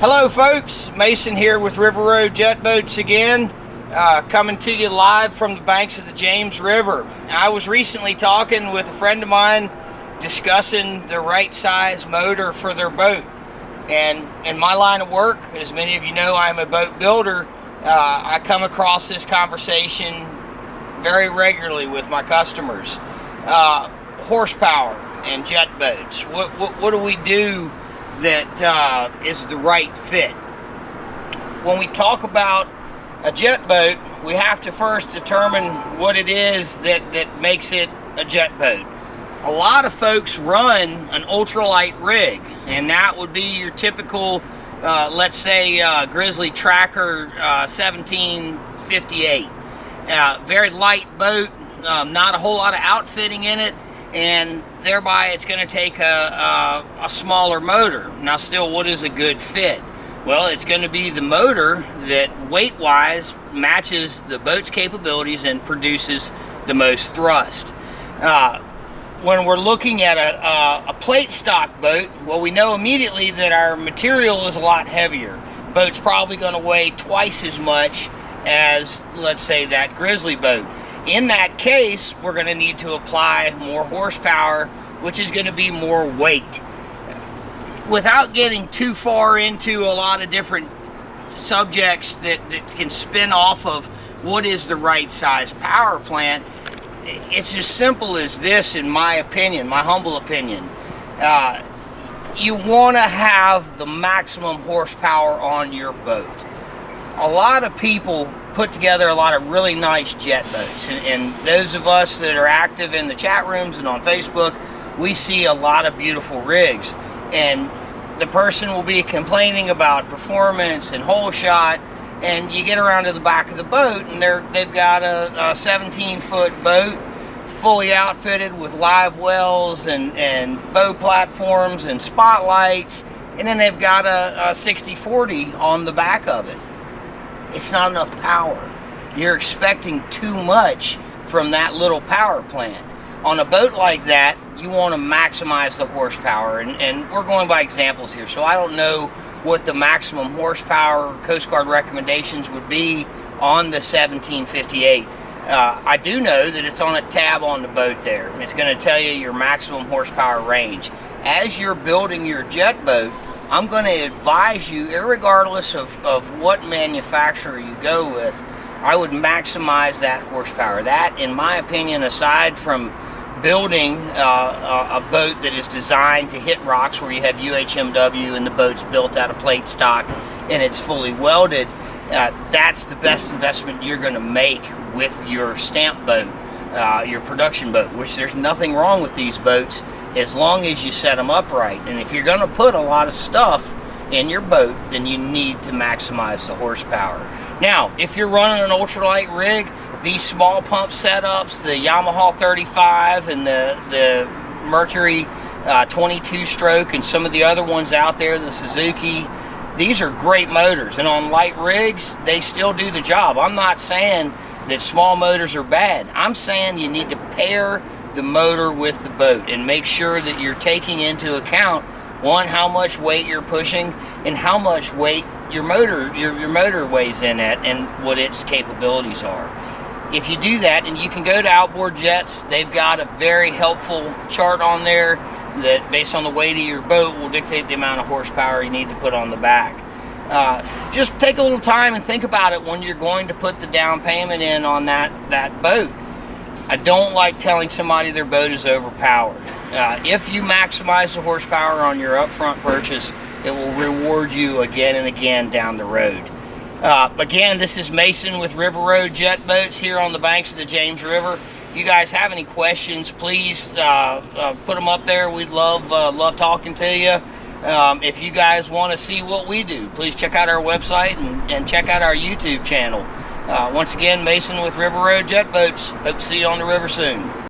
Hello folks, Mason here with River Road Jetboats again, coming to you live from the banks of the James River. I was recently talking with a friend of mine discussing the right size motor for their boat. And in my line of work, as many of you know, I'm a boat builder. I come across this conversation very regularly with my customers. Horsepower and jet boats. What do we do that is the right fit? When we talk about a jet boat, we have to first determine what it is that makes it a jet boat. A lot of folks run an ultralight rig, and that would be your typical, let's say, Grizzly Tracker 1758. Very light boat, not a whole lot of outfitting in it, and thereby it's going to take a smaller motor. Now still, what is a good fit? Well, it's going to be the motor that weight-wise matches the boat's capabilities and produces the most thrust. When we're looking at a plate stock boat, well, we know immediately that our material is a lot heavier. Boat's probably going to weigh twice as much as, let's say, that Grizzly boat. In that case, we're going to need to apply more horsepower, which is going to be more weight. Without getting too far into a lot of different subjects that can spin off of what is the right size power plant, it's as simple as this, in my opinion, my humble opinion. You want to have the maximum horsepower on your boat. A lot of people put together a lot of really nice jet boats, and those of us that are active in the chat rooms and on Facebook, we see a lot of beautiful rigs, and the person will be complaining about performance and hole shot, and you get around to the back of the boat and they've got a 17-foot boat fully outfitted with live wells and bow platforms and spotlights, and then they've got a 60-40 on the back of it. It's not enough power. You're expecting too much from that little power plant. On a boat like that, you want to maximize the horsepower, and we're going by examples here, so I don't know what the maximum horsepower Coast Guard recommendations would be on the 1758. I do know that it's on a tab on the boat there. It's going to tell you your maximum horsepower range. As you're building your jet boat, I'm going to advise you, irregardless of what manufacturer you go with, I would maximize that horsepower. That, in my opinion, aside from building a boat that is designed to hit rocks where you have UHMW and the boat's built out of plate stock and it's fully welded, that's the best investment you're going to make with your stamp boat, your production boat, which there's nothing wrong with these boats as long as you set them up right. And if you're going to put a lot of stuff in your boat, then you need to maximize the horsepower. Now, if you're running an ultralight rig, these small pump setups, the Yamaha 35 and the Mercury 22 stroke and some of the other ones out there, the Suzuki, these are great motors, and on light rigs they still do the job. I'm not saying that small motors are bad. I'm saying you need to pair the motor with the boat and make sure that you're taking into account, one, how much weight you're pushing and how much weight your motor weighs in at and what its capabilities are. If you do that, and you can go to Outboard Jets, they've got a very helpful chart on there that, based on the weight of your boat, will dictate the amount of horsepower you need to put on the back. Just take a little time and think about it when you're going to put the down payment in on that boat. I don't like telling somebody their boat is overpowered. If you maximize the horsepower on your upfront purchase, it will reward you again and again down the road. Again, this is Mason with River Road Jet Boats here on the banks of the James River. If you guys have any questions, please put them up there. We'd love talking to you. If you guys want to see what we do, please check out our website and check out our YouTube channel. Once again, Mason with River Road Jet Boats. Hope to see you on the river soon.